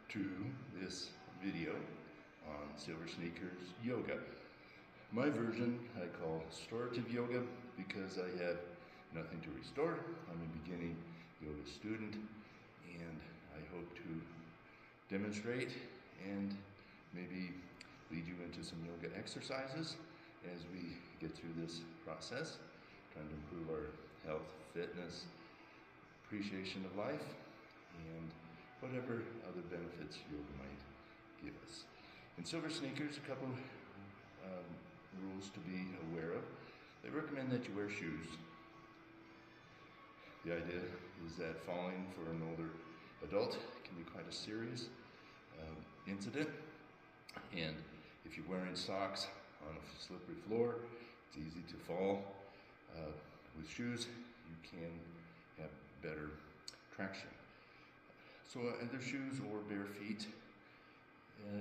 to this video on Silver Sneakers Yoga. My version I call Storative Yoga because I have nothing to restore. I'm a beginning yoga student and I hope to demonstrate and maybe lead you into some yoga exercises as we get through this process, trying to improve our health, fitness, appreciation of life, and whatever other benefits yoga might give us. In Silver Sneakers, a couple rules to be aware of. They recommend that you wear shoes. The idea is that falling for an older adult can be quite a serious incident, and if you're wearing socks on a slippery floor, it's easy to fall. With shoes, you can have better traction. So either shoes or bare feet.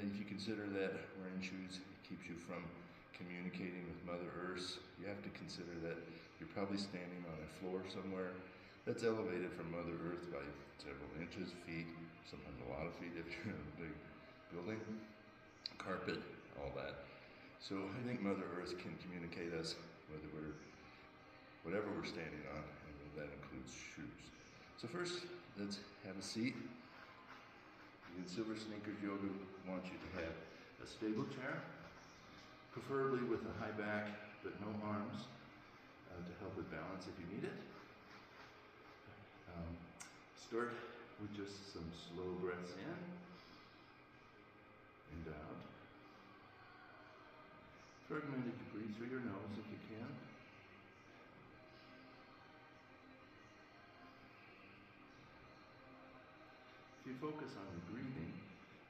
If you consider that wearing shoes keeps you from communicating with Mother Earth, you have to consider that you're probably standing on a floor somewhere that's elevated from Mother Earth by several inches, feet, sometimes a lot of feet if you're in a big building, carpet, all that. So I think Mother Earth can communicate us whatever we're standing on, and that includes shoes. So first, let's have a seat. In Silver Sneakers Yoga, we want you to have a stable chair, preferably with a high back but no arms to help with balance if you need it. Start with just some slow breaths in and out. It's recommended you breathe through your nose if you can. If you focus on your breathing,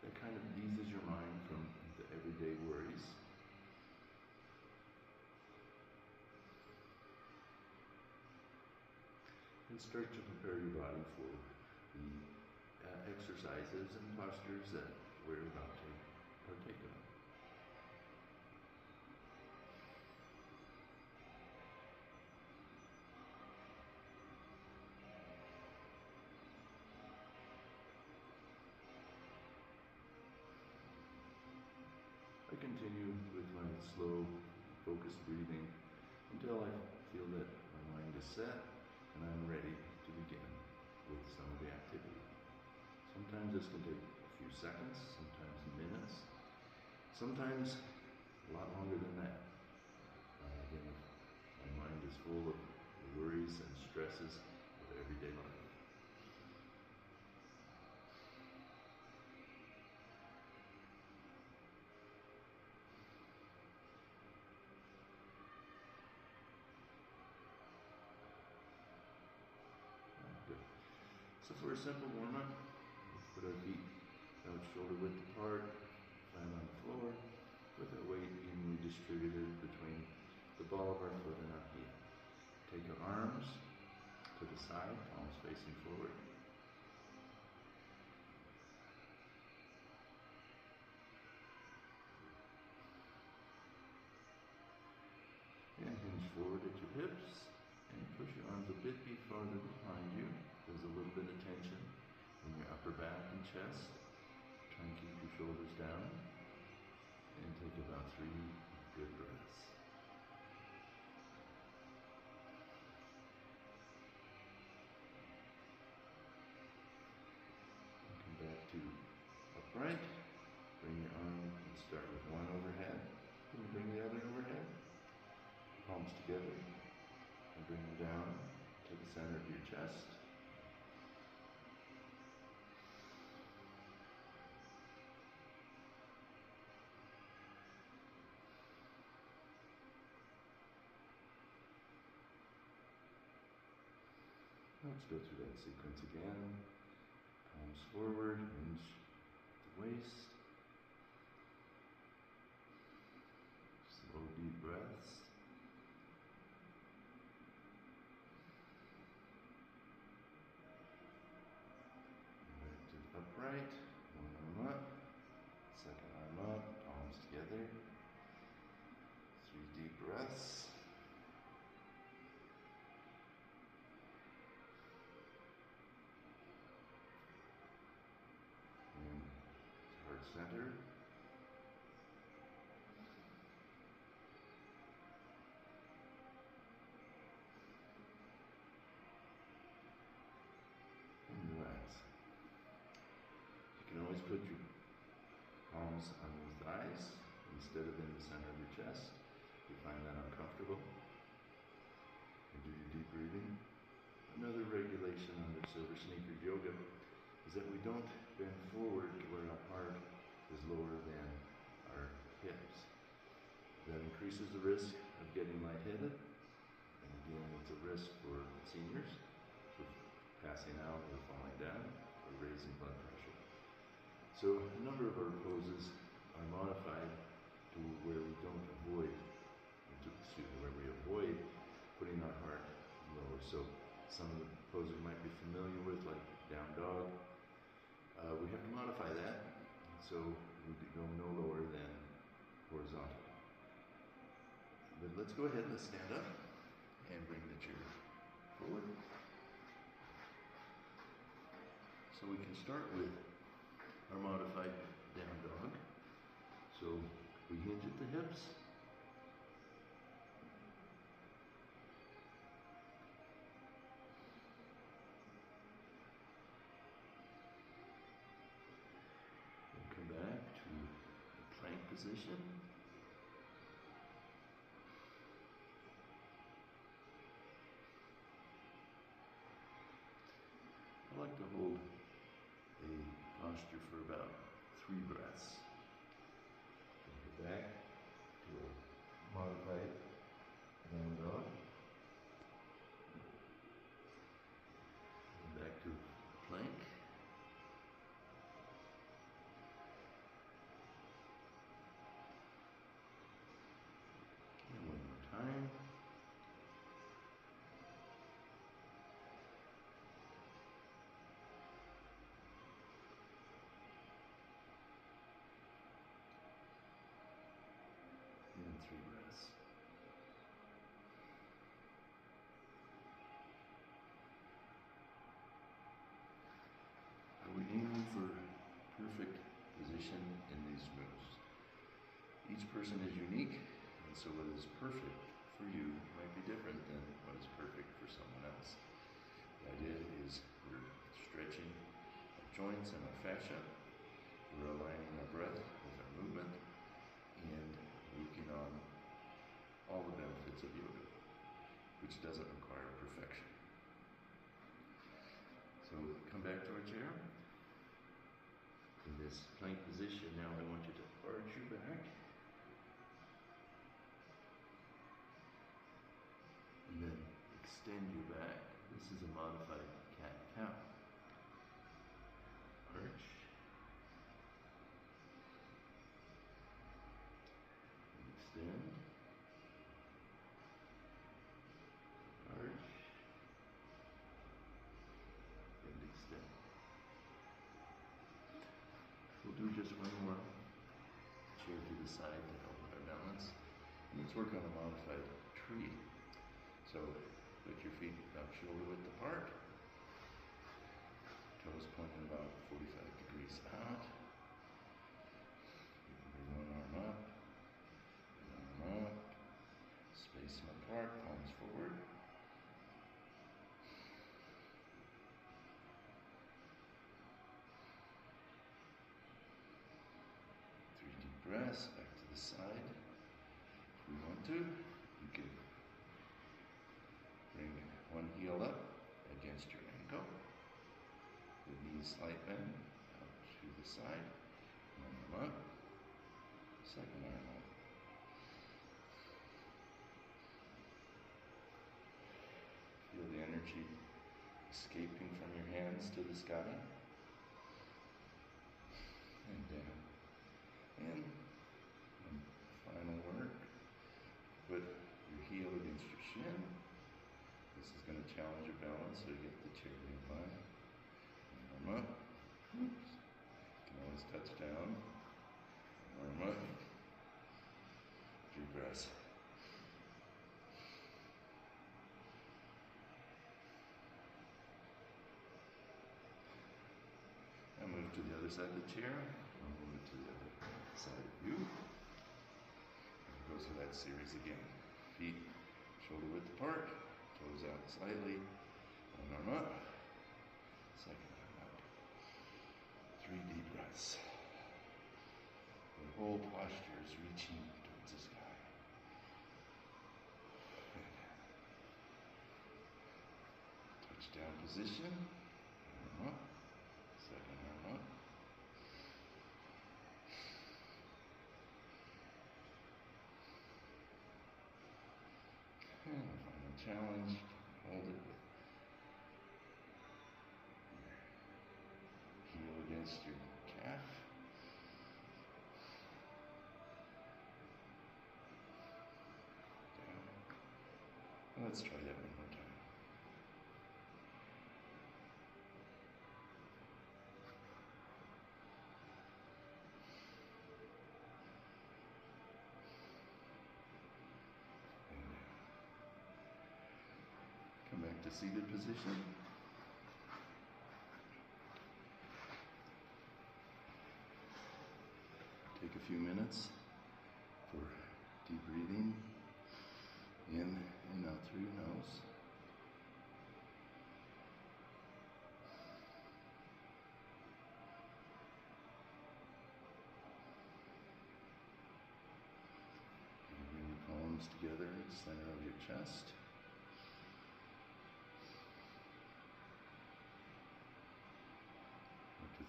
that kind of eases your mind from the everyday worries. And start to prepare your body for the exercises and postures that we're about to partake of. I continue with my slow, focused breathing until I feel that my mind is set and I'm ready to begin with some of the activity. Sometimes this can take a few seconds, sometimes minutes, sometimes a lot longer than that. Again, if my mind is full of the worries and stresses of everyday life. Good. So for a simple warm-up, let's put our feet about shoulder width apart, flat on the floor, with our weight evenly distributed between the ball of our foot and our heel. Take your arms to the side, palms facing forward. And hinge forward at your hips. And push your arms a bit farther behind you. There's a little bit of tension in your upper back and chest. Try and keep your shoulders down. And take about 3 good breaths. And come back to upright. Bring your arm and start with one overhead. Then bring the other overhead. Palms together. And bring them down to the center of your chest. Let's go through that sequence again. Palms forward, hinge the waist. Slow, deep breaths. Upright, one arm up, second arm up, palms together, 3 deep breaths. And center. And relax. You can always put your palms on your thighs instead of in the center of your chest. If you find that uncomfortable, and do your deep breathing. Another regulation under Silver Sneakers Yoga is that we don't bend forward to where our heart is lower than our hips. That increases the risk of getting lightheaded, and again, it's a risk for seniors for passing out or falling down or raising blood pressure. So a number of our poses are modified to where we don't avoid, where we avoid putting our heart lower. So some of the poses you might be familiar with, like down dog, we have to modify that. So we go no lower than horizontal. But let's go ahead and let's stand up and bring the chair forward. So we can start with our modified down dog. So we hinge at the hips. And come back to the plank position. I like to hold a posture for about 3 breaths. Go back to a modified down dog. And back to plank. And one more time. And 3 breaths. Are we aiming for perfect position in these moves? Each person is unique, and so what is perfect for you might be different than what is perfect for someone else. The idea is we're stretching our joints and our fascia, we're aligning our breath with our movement, and working on all the benefits of yoga, which doesn't require perfection. So come back to our chair. In this plank position, now I want you to arch your back. And then extend your back. This is a modified cat-cow. Arch. And extend. Arch. And extend. We'll do just one more chair to the side to help with our balance. And let's work on a modified tree. So put your feet about shoulder width apart. Toes pointing about 45 degrees out. You can bring one arm up, space them apart, palms forward. 3 deep breaths, back to the side. If we want to, you can bring one heel up against your ankle. The knees slight bend out to the side. One arm up. Second arm up. Feel the energy escaping from your hands to the sky. And down. And final work. Put your heel against your shin. This is going to challenge your balance so you get the chair in line. Arm up. Oops. You can always touch down. Arm up. Deep breaths. Now move to the other side of the chair. move it to the other side of you. And go through that series again. Feet shoulder width apart, toes out slightly. One arm up, second arm up. 3 deep breaths. The whole posture is reaching towards the sky. Touchdown position. Arm up, second arm up. And the final challenge, hold it with your heel against your calf. Down. Let's try that one more time. Come back to seated position. Take a few minutes for deep breathing in and out through your nose. And bring your palms together in the center of your chest.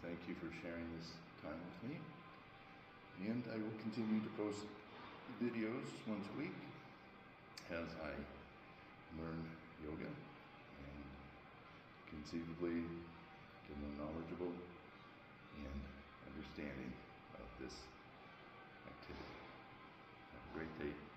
Thank you for sharing this time with me, and I will continue to post videos once a week as I learn yoga and conceivably get more knowledgeable and understanding of this activity. Have a great day.